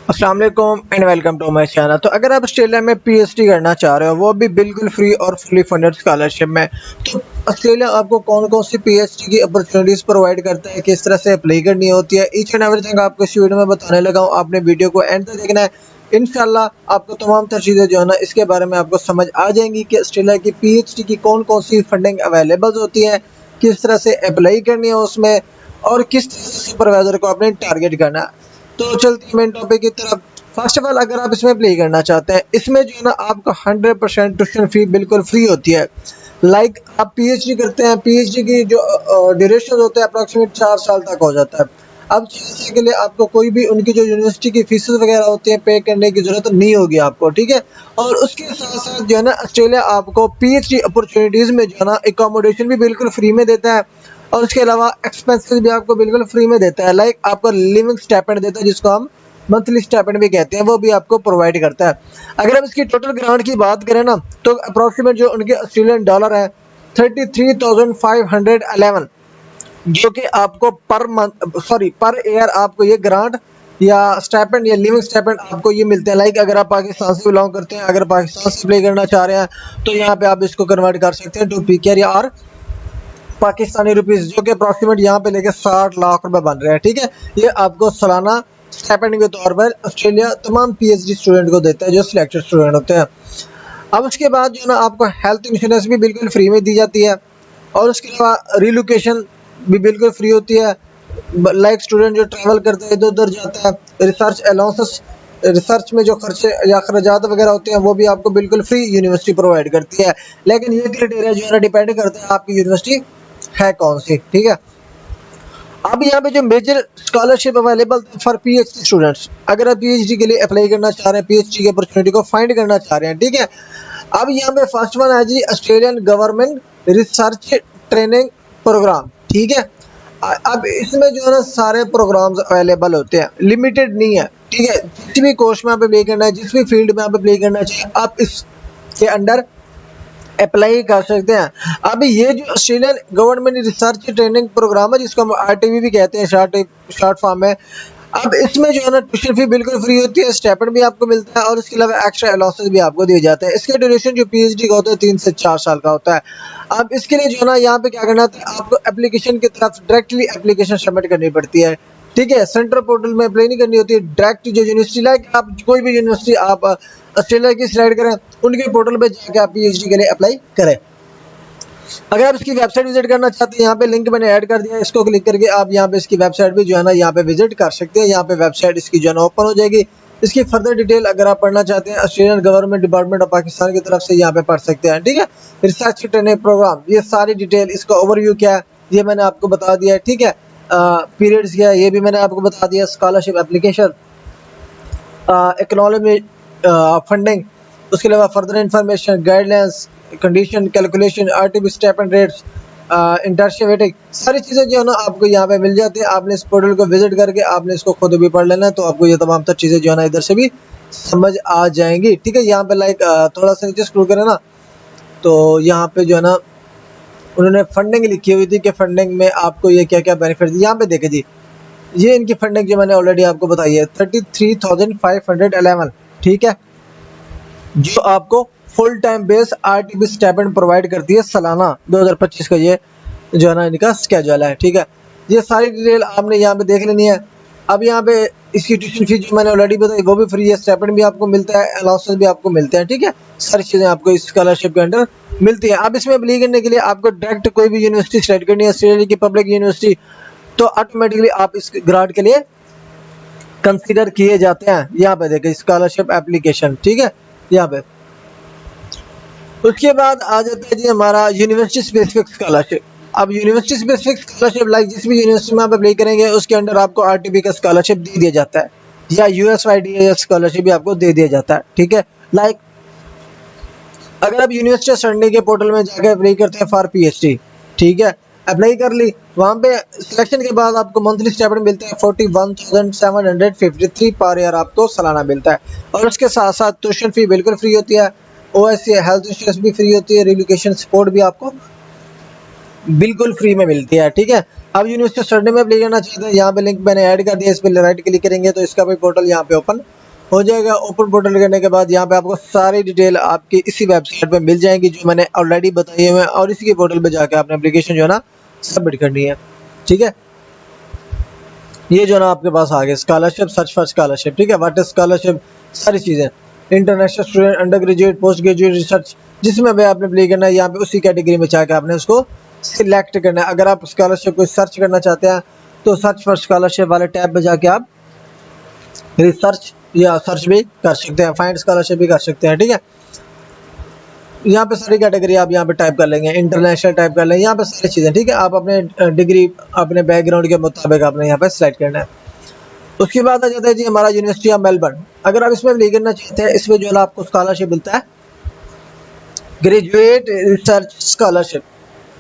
अस्सलाम वालेकुम and welcome to my channel. तो अगर आप ऑस्ट्रेलिया में पीएचडी करना चाह रहे हो वो भी बिल्कुल फ्री और फुली फंडेड स्कॉलरशिप में, तो ऑस्ट्रेलिया आपको कौन कौन सी पीएचडी की अपॉर्चुनिटीज प्रोवाइड करता है, किस तरह से अप्लाई करनी होती है, ईच एंड एवरीथिंग आपको इस वीडियो में बताने लगा हूँ। आपने वीडियो को एंड तक देखना है। इंशाल्लाह आपको तमाम तर चीज़ें जो है ना इसके बारे में आपको समझ आ जाएंगी कि ऑस्ट्रेलिया की पीएचडी की कौन कौन सी फंडिंग अवेलेबल होती है, किस तरह से अप्लाई करनी है उसमें, और किस तरह से सुपरवाइजर को आपने टारगेट करना है। तो चलते हैं मेन टॉपिक की तरफ। फर्स्ट ऑफ ऑल, अगर आप इसमें प्ले करना चाहते हैं, इसमें जो है ना आपका 100% ट्यूशन फी बिल्कुल फ्री होती है। आप पीएचडी करते हैं, पीएचडी की जो ड्यूरेशन होता है अप्रॉक्सीमेट 4 साल तक हो जाता है। अब 4 साल के लिए आपको कोई भी उनकी जो यूनिवर्सिटी की फीस वगैरह होती है पे करने की जरूरत नहीं होगी आपको, ठीक है। और उसके साथ साथ जो है ना ऑस्ट्रेलिया आपको पीएचडी अपॉर्चुनिटीज में जो है ना एकोमोडेशन भी बिल्कुल फ्री में देता है, और उसके अलावा एक्सपेंसेस भी आपको बिल्कुल फ्री में देता है। आपको लिविंग स्टाइपेंड देता है जिसको हम मंथली स्टाइपेंड भी कहते हैं, वो भी आपको प्रोवाइड करता है। अगर हम इसकी टोटल ग्रांट की बात करें ना, तो अप्रोक्सीमेट जो उनके ऑस्ट्रेलियन डॉलर है 33,511, जो कि आपको पर मंथ पर ईयर आपको ये ग्रांट या स्टाइपेंड या लिविंग स्टाइपेंड आपको ये मिलते हैं। अगर आप पाकिस्तान से बिलोंग करते हैं, अगर पाकिस्तान से प्ले करना चाह रहे हैं, तो यहाँ पे आप इसको कन्वर्ट कर सकते हैं टू पीकेआर या और पाकिस्तानी रुपीस, जो कि अप्रॉक्सीमेट यहाँ पे लेके 60 लाख रुपए बन रहे हैं, ठीक है। ये आपको सालाना स्टाइपेंड के तौर पर ऑस्ट्रेलिया तमाम पीएचडी स्टूडेंट को देता है जो सिलेक्टेड स्टूडेंट होते हैं। अब उसके बाद जो है ना आपको हेल्थ इंश्योरेंस भी बिल्कुल फ्री में दी जाती है, और उसके अलावा रिलोकेशन भी बिल्कुल फ्री होती है। स्टूडेंट जो ट्रैवल करते हैं, इधर उधर जाता है, रिसर्च अलाउंसेस, रिसर्च में जो खर्चे या अखराजात वगैरह होते हैं वो भी आपको बिल्कुल फ्री यूनिवर्सिटी प्रोवाइड करती है। लेकिन ये क्राइटेरिया जो है ना डिपेंड करता है आपकी यूनिवर्सिटी है कौन सी, ठीक है। अब यहाँ पे जो major scholarship available for PhD students, अगर आप पीएचडी के लिए अप्लाई करना चाह रहे हैं, पीएचडी की अपॉर्चुनिटी को फाइंड करना चाह रहे हैं, ठीक है। अब यहाँ पे फर्स्ट वन है जी Australian government research training Program, ठीक है। अब इसमें जो है ना सारे प्रोग्राम्स अवेलेबल होते हैं, लिमिटेड नहीं है, ठीक है। जिस भी कोर्स में आप अप्लाई करना है, जिस भी फील्ड में आप अप्लाई करना चाहिए, आप इसके अंडर अप्लाई कर सकते हैं। अब ये जो Australian government research training program है, जिसको हम आरटीवी भी कहते हैं शॉर्ट फॉर्म में। अब इसमें जो है ना ट्यूशन फी बिल्कुल फ्री होती है, स्टाइपेंड भी आपको मिलता है, और इसके अलावा एक्स्ट्रा अलाउंसेस भी आपको दिए जाते हैं। इसके ड्यूरेशन जो पीएचडी का होता है 3 से 4 साल का होता है। अब इसके लिए जो है ना यहाँ पे क्या करना होता है, आपको एप्लीकेशन की तरफ डायरेक्टली एप्लीकेशन सबमिट करनी पड़ती है, ठीक है। सेंट्रल पोर्टल में अप्लाई नहीं करनी होती है, डायरेक्ट जो यूनिवर्सिटी आप कोई भी यूनिवर्सिटी आप ऑस्ट्रेलिया की सिलेक्ट करें, उनके पोर्टल पे जाकर आप पीएचडी के लिए अप्लाई करें। अगर आप इसकी वेबसाइट विजिट करना चाहते हैं, यहाँ पे लिंक मैंने ऐड कर दिया है, इसको क्लिक करके आप यहाँ पे इसकी वेबसाइट भी जो है ना यहाँ पे विजिट कर सकते हैं। यहाँ पे वेबसाइट इसकी जो है ना ओपन हो जाएगी। इसकी फर्दर डिटेल अगर आप पढ़ना चाहते हैं, Australian government department of Pakistan की तरफ से यहाँ पे पढ़ सकते हैं, ठीक है। रिसर्च ट्रेनिंग प्रोग्राम, ये सारी डिटेल, इसका ओवरव्यू क्या है ये मैंने आपको बता दिया है, ठीक है। पीरियड्स क्या है ये भी मैंने आपको बता दिया, स्कॉलरशिप एप्लीकेशन, इकोनॉमी फंडिंग, उसके अलावा further information, guidelines, condition, calculation, RTP stipend rates, internship, सारी चीज़ें जो है ना आपको यहाँ पे मिल जाती है। आपने इस पोर्टल को विजिट करके आपने इसको खुद भी पढ़ लेना है, तो आपको ये तमाम तर चीज़ें जो है ना इधर से भी समझ आ जाएंगी, ठीक है। यहाँ पे थोड़ा सा नीचे स्क्रॉल करें ना, तो यहाँ पे जो है ना उन्होंने फंडिंग लिखी हुई थी कि फंडिंग में आपको ये क्या क्या बेनिफिट, यहाँ पे देखे जी, ये इनकी फंडिंग जो मैंने ऑलरेडी आपको बताई है 33,511, ठीक है, जो आपको full time base RTP stipend provide करती है सालाना 2025 का। ये जो है ना इनका स्केड्यूल है, ठीक है। ये सारी डिटेल आपने यहाँ पे देख लेनी है। अब यहाँ पे इसकी ट्यूशन फीस जो मैंने ऑलरेडी बताई वो भी फ्री है, स्टाइपेंड भी आपको मिलता है, अलाउंसेस भी आपको मिलते हैं, ठीक है। सारी चीज़ें आपको इस स्कॉलरशिप के अंडर मिलती है। अब इसमें अप्लाई करने के लिए आपको डायरेक्ट कोई भी यूनिवर्सिटी सेलेक्ट करनी है, ऑस्ट्रेलिया की पब्लिक यूनिवर्सिटी, तो ऑटोमेटिकली आप इस ग्रांट के लिए कंसीडर किए जाते हैं। यहाँ पे देखिए स्कॉलरशिप एप्लीकेशन, ठीक है, यहाँ पे। उसके बाद आ जाता है जी हमारा यूनिवर्सिटी स्पेसिफिक स्कॉलरशिप। अब यूनिवर्सिटी स्पेसिफिक स्कॉलरशिप जिस भी यूनिवर्सिटी में आप अप्लाई करेंगे उसके अंडर आपको आरटीपी का स्कॉलरशिप दे दिया जाता है, या यूएसवाईडी स्कॉलरशिप भी आपको दे दिया जाता है, ठीक है। अगर आप यूनिवर्सिटी स्टडी के पोर्टल में जाकर अप्लाई करते हैं फॉर पीएचडी, ठीक है, अप्लाई कर ली, वहाँ पे सिलेक्शन के बाद आपको मंथली स्टाइपेंड मिलता है 41,753 पर ईयर आपको सालाना मिलता है, और उसके साथ साथ ट्यूशन फी बिल्कुल फ्री होती है, ओएससी हेल्थ इंश्योरेंस भी फ्री होती है, रिलोकेशन सपोर्ट भी आपको बिल्कुल फ्री में मिलती है, ठीक है। अब यूनिवर्सिटी स्टडी में अप्लाई करना चाहते हैं, यहाँ पे लिंक मैंने ऐड कर दिया, इस पर राइट क्लिक करेंगे तो इसका भी पोर्टल यहाँ पे ओपन हो जाएगा। ओपन पोर्टल करने के बाद यहाँ पे आपको सारी डिटेल आपकी इसी वेबसाइट पे मिल जाएंगी जो मैंने ऑलरेडी बताई हुई है, और इसी के पोर्टल पे जाके आपने एप्लीकेशन जो है ना सबमिट करनी है। ठीक है, ये जो ना आपके पास आ गया स्कॉलरशिप, सर्च फॉर स्कॉलरशिप। ठीक है, व्हाट इज स्कॉलरशिप, सारी चीज़ें, international student, under graduate, post graduate, research, जिसमें भी आपने अप्लाई करना है यहाँ पे उसी कैटेगरी में जाकर आपने उसको सिलेक्ट करना है। अगर आप स्कॉलरशिप को सर्च करना चाहते हैं तो सर्च फॉर स्कॉलरशिप वाले टैब में जाके आप रिसर्च या सर्च भी कर सकते हैं, फाइंड स्कॉलरशिप भी कर सकते हैं। ठीक है, यहाँ पे सारी कैटेगरी आप यहाँ पे टाइप कर लेंगे, इंटरनेशनल टाइप कर लेंगे, यहाँ पे सारी चीज़ें। ठीक है, आप अपने डिग्री अपने बैकग्राउंड के मुताबिक आपने यहाँ पे सिलेक्ट करना है। उसके बाद आ जाता है जी हमारा यूनिवर्सिटी ऑफ मेलबर्न। अगर आप इसमें अप्लाई करना चाहते हैं, इसमें जो है आपको स्कॉलरशिप मिलता है ग्रेजुएट रिसर्च स्कॉलरशिप।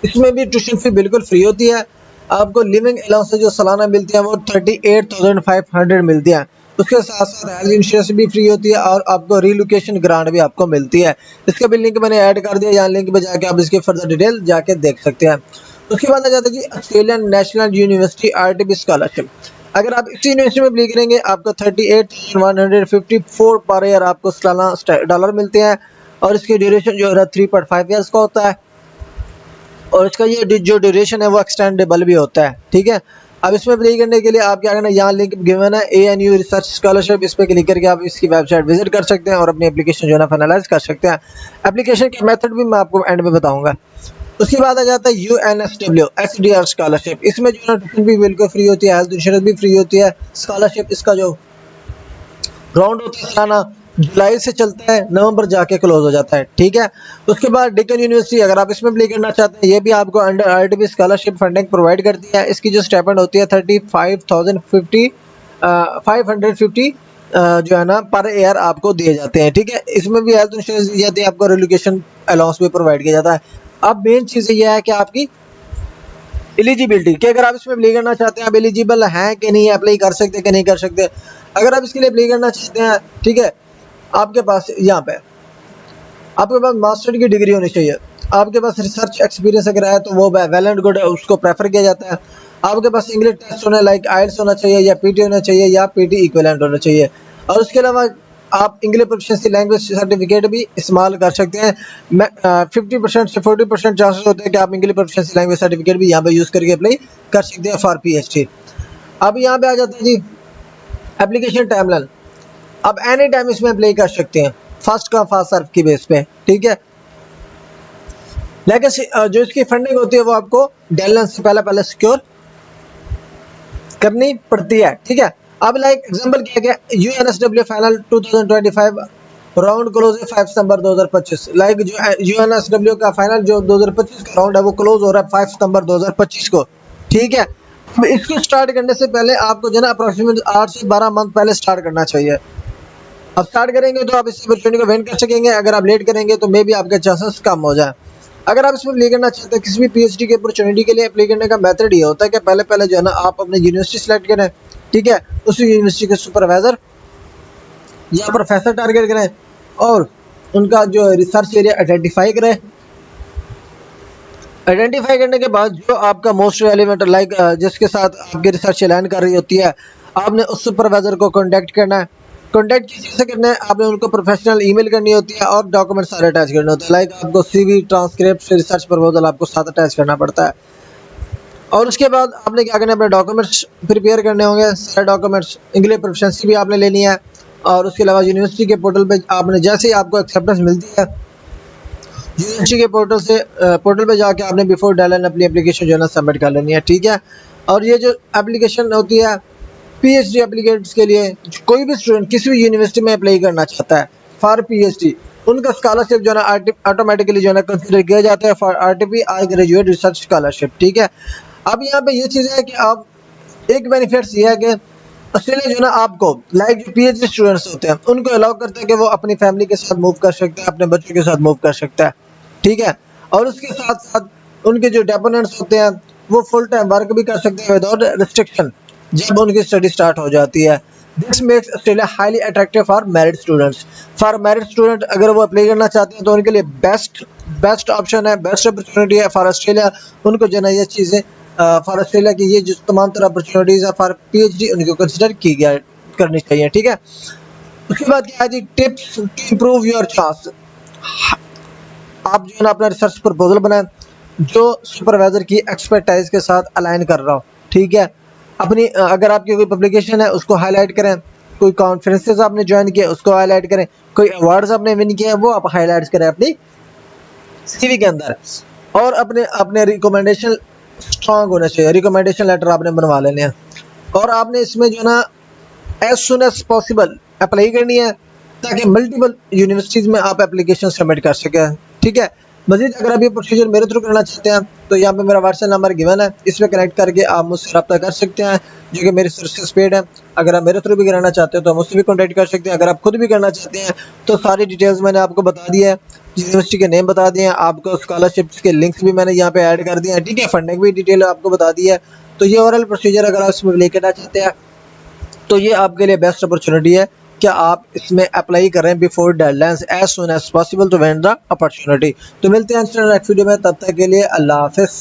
इसमें भी ट्यूशन फी बिल्कुल फ्री होती है। आपको लिविंग अलाउंस जो सालाना मिलती है वो 38,500 मिलती है। उसके साथ साथ हेल्थ इंश्योरेंस भी फ्री होती है और आपको रिलोकेशन ग्रांट भी आपको मिलती है। इसका भी लिंक मैंने ऐड कर दिया, यहाँ लिंक पे जाके आप इसके फर्दर डिटेल जाके देख सकते हैं। उसके बाद आ जाता है जी Australian National University RTP scholarship. अगर आप इसी यूनिवर्सिटी में अप्लाई करेंगे आपको 38,154 पर ईयर आपको सालाना डॉलर मिलते हैं, और इसकी ड्यूरेशन जो है 3.5 ईयर्स का होता है, और इसका ये जो ड्यूरेशन है वो एक्सटेंडेबल भी होता है। ठीक है, अब इसमें अप्लाई करने के लिए आप क्या करना है, यहाँ लिंक गिवन है ANU रिसर्च स्कॉलरशिप, इस पर क्लिक करके आप इसकी वेबसाइट विजिट कर सकते हैं और अपनी एप्लीकेशन जो है ना फाइनलाइज कर सकते हैं। एप्लीकेशन के मेथड भी मैं आपको एंड में बताऊंगा। उसके बाद आ जाता है UNSW SDR स्कॉलरशिप। इसमें जो है ना ट्यूशन भी बिल्कुल फ्री होती है, हेल्थ इंश्योरेंस भी फ्री होती है। स्कॉलरशिप इसका जो राउंड होता है सालाना, जुलाई से चलता है, नवंबर जाके क्लोज हो जाता है। ठीक है, उसके बाद डेक्कन यूनिवर्सिटी, अगर आप इसमें अप्लाई करना चाहते हैं, ये भी आपको under RTP scholarship funding provide करती है। इसकी जो स्टाइपेंड होती है 550 जो है ना पर ईयर आपको दिए जाते हैं। ठीक है, इसमें भी हेल्थ इंश्योरेंस दी जाती है, आपको रिलोकेशन अलाउंस भी प्रोवाइड किया जाता है। अब मेन चीज़ ये है कि आपकी एलिजिबिलिटी, कि अगर आप इसमें अप्लाई करना चाहते हैं, आप एलिजिबल हैं कि नहीं, अप्लाई कर सकते कि नहीं कर सकते। अगर आप इसके लिए अप्लाई करना चाहते हैं, ठीक है, आपके पास यहाँ पे आपके पास मास्टर की डिग्री होनी चाहिए। आपके पास रिसर्च एक्सपीरियंस अगर है तो वो वेल एंड गुड है, उसको प्रेफर किया जाता है। आपके पास इंग्लिश टेस्ट होना लाइक आइल्स होना चाहिए, या PT होना चाहिए, या PT इक्विवेलेंट होना चाहिए। और उसके अलावा आप इंग्लिश प्रोफिशिएंसी लैंग्वेज सर्टिफिकेट भी इस्तेमाल कर सकते हैं। 50% से 40% चांसेस होते हैं कि आप इंग्लिश प्रोफिशिएंसी लैंग्वेज सर्टिफिकेट भी यहाँ पे यूज़ करके अप्लाई कर सकते हैं फॉर PhD। अब यहाँ पे आ जाता है जी एप्लीकेशन टाइमलाइन। आप एनी टाइम इसमें अप्लाई कर सकते हैं, फर्स्ट का फर्स्ट सर्व की बेस पे। ठीक है, लेकिन जो इसकी फंडिंग होती है वो आपको डेडलाइन से पहले सिक्योर करनी पड़ती है। ठीक है, अब लाइक एग्जांपल क्या गया, UNSW फाइनल 2025 राउंड क्लोज है 5 सितंबर 2025। लाइक जो UNSW का फाइनल जो 2025 का राउंड है वो क्लोज हो रहा है 5 सितंबर 2025 को। ठीक है, अब इसको स्टार्ट करने से पहले आपको जो है ना अप्रोक्सीमेट 8 से 12 मंथ पहले स्टार्ट करना चाहिए। अब स्टार्ट करेंगे तो आप इस अपॉर्चुनिटी को विन कर सकेंगे। अगर आप लेट करेंगे तो मे बी आपके चांसेस कम हो जाए। अगर आप इसमें अप्लाई करना चाहते हैं किसी भी PhD की अपॉर्चुनिटी के लिए, अप्लाई करने का मेथड ये होता है कि पहले जो है ना आप अपनी यूनिवर्सिटी सेलेक्ट करें। ठीक है, उसी यूनिवर्सिटी के सुपरवाइजर या प्रोफेसर टारगेट करें और उनका जो रिसर्च एरिया आइडेंटिफाई करें। आइडेंटिफाई करने के बाद जो आपका मोस्ट रेलिवेंट लाइक जिसके साथ आपकी रिसर्च अलाइन कर रही होती है, आपने उस सुपरवाइजर को कांटेक्ट करना है। कांटेक्ट किसी से करना है, आपने उनको प्रोफेशनल ईमेल करनी होती है और डॉक्यूमेंट सारे अटैच करने होते हैं। लाइक आपको CV, ट्रांसक्रिप्ट, रिसर्च प्रपोजल आपको साथ अटैच करना पड़ता है। और उसके बाद आपने क्या करना है, अपने डॉक्यूमेंट्स प्रिपेयर करने होंगे, सारे डॉक्यूमेंट्स। इंग्लिश प्रोफिशिएंसी भी आपने लेनी है, और उसके अलावा यूनिवर्सिटी के पोर्टल पे आपने जैसे ही आपको एक्सेप्टेंस मिलती है, यूनिवर्सिटी के पोर्टल पे जाके आपने बिफोर डेडलाइन अपनी एप्लीकेशन जो है ना सबमिट कर लेनी है। ठीक है, और ये जो एप्लीकेशन होती है PhD एप्लीकेंट्स के लिए, कोई भी स्टूडेंट किसी भी यूनिवर्सिटी में अप्लाई करना चाहता है फॉर PhD, उनका स्कॉलरशिप जो है ना ऑटोमेटिकली जो है ना कंसिडर किया जाता है for RTP graduate research scholarship. ठीक है, अब यहाँ पे ये चीज़ है कि आप एक बेनिफिट्स ये है कि ऑस्ट्रेलिया जो है ना आपको लाइक जो PhD स्टूडेंट्स होते हैं उनको अलाउ करते हैं कि वो अपनी फैमिली के साथ मूव कर सकते हैं, अपने बच्चों के साथ मूव कर सकता है। ठीक है, और उसके साथ साथ उनके जो डिपेंडेंट्स होते हैं वो फुल टाइम वर्क भी कर सकते हैं विदाउट रिस्ट्रिक्शन जब उनकी स्टडी स्टार्ट हो जाती है। This makes Australia highly attractive for married students. For married student अगर वो अप्लाई करना चाहते हैं तो उनके लिए बेस्ट ऑप्शन है, बेस्ट अपॉर्चुनिटी है फॉर ऑस्ट्रेलिया। उनको जो है ये चीज़ें फॉर ऑस्ट्रेलिया की ये जो तमाम तरह अपॉर्चुनिटीज़ है फॉर PhD उनको कंसिडर की गया करनी चाहिए। ठीक है, उसके बाद क्या है जी, tips to improve your chance. आप जो है ना अपना रिसर्च प्रपोजल बनाएं जो सुपरवाइजर की एक्सपर्टाइज के साथ अलाइन कर रहा हो, ठीक है। अपनी अगर आपकी कोई पब्लिकेशन है उसको हाईलाइट करें, कोई कॉन्फ्रेंसेस आपने ज्वाइन किया उसको हाईलाइट करें, कोई अवार्ड्स आपने विन किया है वो आप हाईलाइट करें अपनी सीवी के अंदर। और अपने अपने रिकमेंडेशन स्ट्रांग होने चाहिए, रिकमेंडेशन लेटर आपने बनवा लेने हैं। और आपने इसमें जो है ना as soon as possible apply करनी है ताकि मल्टीपल यूनिवर्सिटीज़ में आप एप्लीकेशन सबमिट कर सकें, ठीक है। मजीद अगर आप ये प्रोसीजर मेरे थ्रू करना चाहते हैं तो यहाँ पे मेरा व्हाट्सएप नंबर गिवन है, इसमें कनेक्ट करके आप मुझसे रब्ता कर सकते हैं, जो कि मेरी सर्विसेज पेड है। अगर आप मेरे थ्रू भी कराना चाहते हो तो मुझसे भी कॉन्टैक्ट कर सकते हैं। अगर आप खुद भी करना चाहते हैं तो सारी डिटेल्स मैंने आपको बता दी है, यूनिवर्सिटी के नेम बता दिए हैं, आपको स्कॉलरशिप के लिंक्स भी मैंने यहाँ पे ऐड कर दिए हैं, ठीक है। फंडिंग भी डिटेल आपको बता दी है। तो ये ओवरऑल प्रोसीजर अगर आप इसमें लेकर ना चाहते हैं तो ये आपके लिए बेस्ट अपॉर्चुनिटी है कि आप इसमें अप्लाई करें before deadlines as soon as possible to win the opportunity. तो मिलते हैं नेक्स्ट वीडियो में, तब तक के लिए अल्लाह हाफिज़।